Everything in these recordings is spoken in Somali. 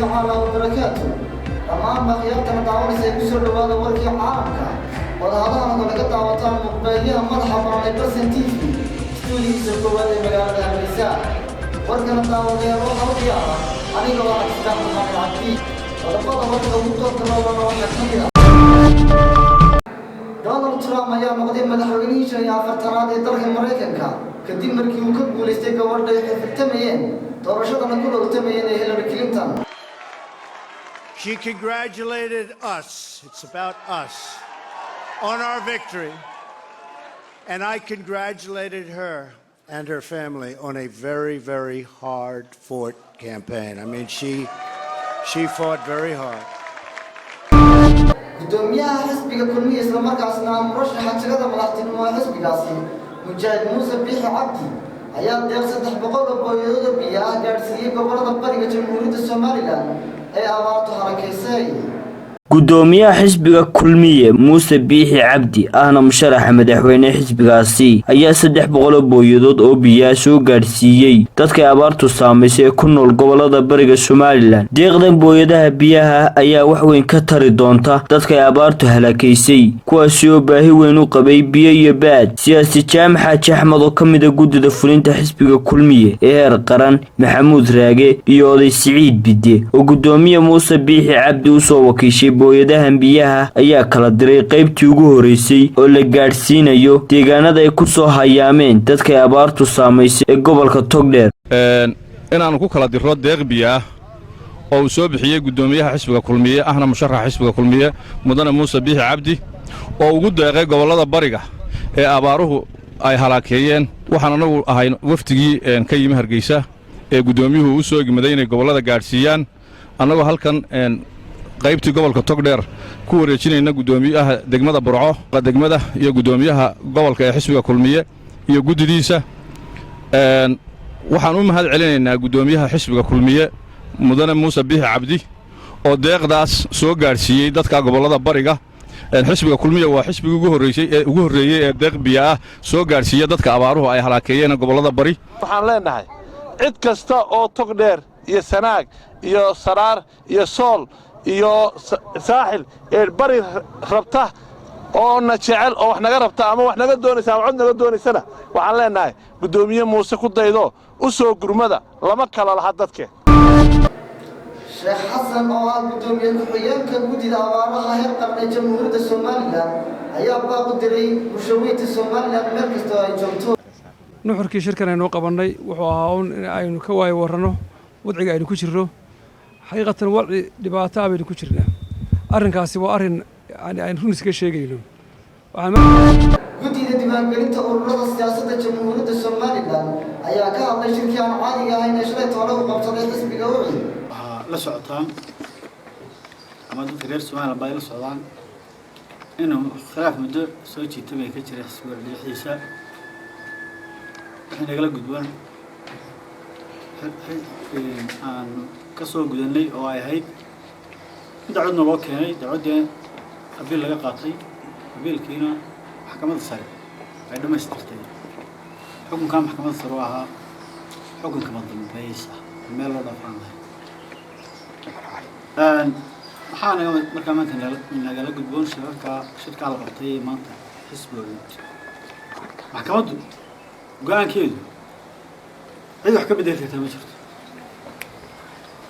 تعالى وبركاته. أمام بقيتنا دعوة سيكسر لهذا ورقي عامك. وهذا أنا لقد دعوتان مقبلية مرحبا على برسنتيفي. ستودي سكوبات مجال الرسالة. ورقنا دعوة يا روح وياها. أنا لو أستعمل مع العتيق. ولقد ورقة وطوط الله وحكمها. دونالد ترامب ayaa noqday madaxweynihii afartanaad ee dalka Mareykanka kadib markii uu ka guuleystay gabadha ay xirtamayeen doorashadana ku dhowrtamayeen Hillary Clinton. She congratulated us. It's about us on our victory. And I congratulated her and her family on a very, very hard-fought campaign. I mean, she fought very hard. gudoomiyaha xisbiga kulmiye isla markaasna murashaxa tirada madaxtinimo ee xisbigaasi Mujaahid Muuse Biixi Cabdi ayaa deeq 300 booyadood oo biyo ah gaarsiiyay gobolada bariga Jamhuuriyadda Soomaaliland ee abaartu harakeysay. gudoomiyaha xisbiga kulmiye Muuse Biixi Cabdi ahna musharaxa madaxweyne xisbigaasi ayaa 300 booyadood oo biyo soo gaarsiiyay dadka abaartu saameysay ku nool gobolada bariga Soomaaliland. deeqdan booyadaha biyaha ayaa wax weyn ka tari doonta dadka abaartu halakeysay kuwaas oo baahi weyn u qabay biyo iyo baad. siyaasi Jaamac Xaaji Axmed oo kamid ah gudida fulinta xisbiga kulmiye ee heer qaran Maxamuud Raage iyo oday Siciid Bide oo gudoomiye Muuse Biixi Cabdi u soo wakiishay booyadahan biyaha ayaa kala diray qaybtii ugu horeysay oo la gaarsiinayo deegaanada ay ku soo hayaameen dadka abaartu saameysay ee gobolka Togdheer. inaan ku kala diro deeq biyaha oo soo bixiyay gudoomiyaha xisbiga kulmiye ahna musharaxa xisbiga kulmiye mudane Muuse Biixi Cabdi oo ugu deeqay gobolada bariga ee abaaruhu ay halaakeeyeen. waxaan anagu ahay waftigii ka yimi Hargeysa ee gudoomiyuhu u soo gimaday inay gobolada gaarsiiyaan. anagoo halkan qaybtii gobolka Togdheer ku wareejinayna gudoomiyaha degmada Burco degmada iyo gudoomiyaha gobolka ee xisbiga kulmiye iyo gudidiisa. waxaan u mahad celinaynaa gudoomiyaha xisbiga kulmiye mudane Muuse Biixi Cabdi oo deeqdaas soo gaarsiiyay dadka gobolada bariga. xisbiga kulmiye waa xisbiga ugu horeeyay ee deeq biyo ah soo gaarsiiya dadka abaaruhu ay halaakeeyeen gobolada bari. waxaan leenahay cid kasta oo Togdheer iyo Sanaag iyo Saraar iyo Sool iyo saaxil ee bari rabta oo na jecel oo wax naga rabta ama wax naga doonaysa ama cod naga doonaysana waxaan leenahay gudoomiye Muuse ku daydo u soo gurmada lama kala laha dadke. Sheekh Xasan oo ah gudoomiye ku-xigeenka gudida abaaraha heer qaran ee Jamhuuriyadda Soomaaliland ayaa baaq u diray bulshooyinka Soomaaliland meel kasta oo ay joogto. nuxurkii shirkan aynu qabanay wuxuu ahaa in aynu ka waay warano wadciga aynu ku jirro xaqiiqatan wadci dhibaato ah baynu ku jirnaa. arrinkaasi waa arrin aan run iska sheegayno. gudida diiwaangelinta ururada siyaasadda Jamhuuriyadda Soomaaliland ayaa ka hadlay shirkii aan caadiga ahayn ee shalay toole u qabsaday xisbiga UCI. la socotaan ama dadka reer Soomaaliland bay la socdaan inuu khilaaf muddo soo jiitay ka jiray xisbiga dhexdiisa. waxaan nagala gudbaan aan ka soo gudanay oo ay ahayd dacwadna loo keenay dacwadda abiil laga qaatay abiilkiina maxkamadda sare ay dhamaystirtay. xukunka maxkamadda sare ahaa xukunka madambaysa meel loo dhaafaan lahayd. waxaan markaa maanta nagala gudboon shirka la qabtay maanta xisbiga maxkamaddu go'aankeedu cid wax ka bedeli kartaa ma jirto.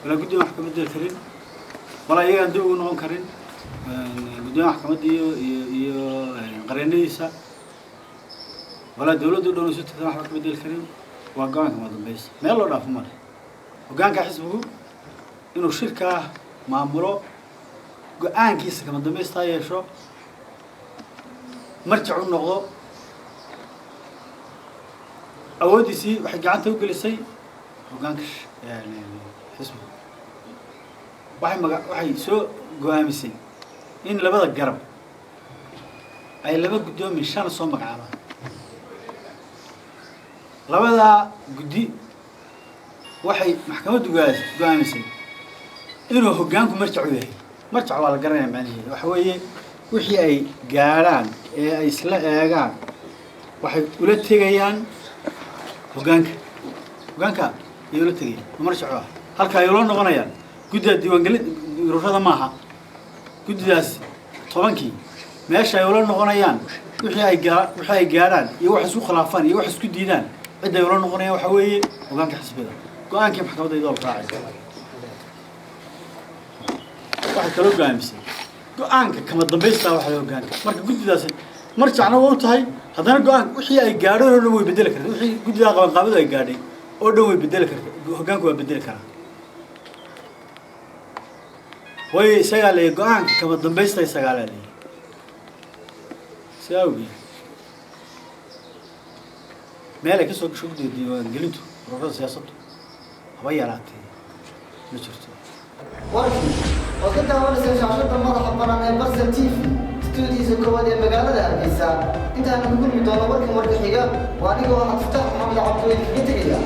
wala guddiga wax ka bedeli karin wala iyagaan dib ugu noqon karin. guddiga maxkamadda iyo qareennadiisa wala dawladdu u dhownayso tirtan wax ka bedeli karin. waa go'aanka madambaysa meel loo dhaafo male. hoggaanka xisbigu inuu shirka maamulo go'aankiisa kama dambaysta yeesho marjac u noqdo awoodiisii waxay gacanta u gelisay hoggaanka xisbiga. waxay soo go'aamisay in labada garab ay laba guddoomiye shan soo magacaabaan. labada guddi waxay maxkamaddu go'aamisay inuu hoggaanku marjac u yahay. marjac waa la garanayaa macnaheedu waxa weeye wixii ay gaaraan ee ay isla eegaan waxay ula tegayaan hoggaanka ayay ula tegayaan marjac ah halka ay ula noqonayaan guddida diiwaangelin ururada maaha guddidaas tobankii meesha ay ula noqonayaan wixii ay gaadhaan iyo wax isku khilaafaan iyo wax isku diidaan cid ay ula noqonayaan waxa weeye hoggaanka xisbida go-aankii maxkamadda iyadoo raacaysa waxay kaloo go'aamisay go-aanka kama dambaysta waxa la hoggaanka marka guddidaasi marjacna waa u tahay haddana go-aan wixii ay gaadheen oo dhan way bedeli kartaa wixii guddidaa qabanqaabadu ay gaadhay oo dhan way bedeli kartaa hoggaanku waa bedeli karaa way isagaa leeyahay go-aanka kama dambaysta isagaa leeyahay sidaa awgeed meel ay ka soo gasho guddida diiwaangelintu ururada siyaasaddu haba yaraatee ma jirto warkii oo ka daawanaysa shaashada madaxa banaan ee Barsa TV studiisa koowaad ee magaalada Hargeysa intaan ku kulmi doono warkan warka xiga waa anigoo Cabditax Maxamed Cabdi kaga tegaya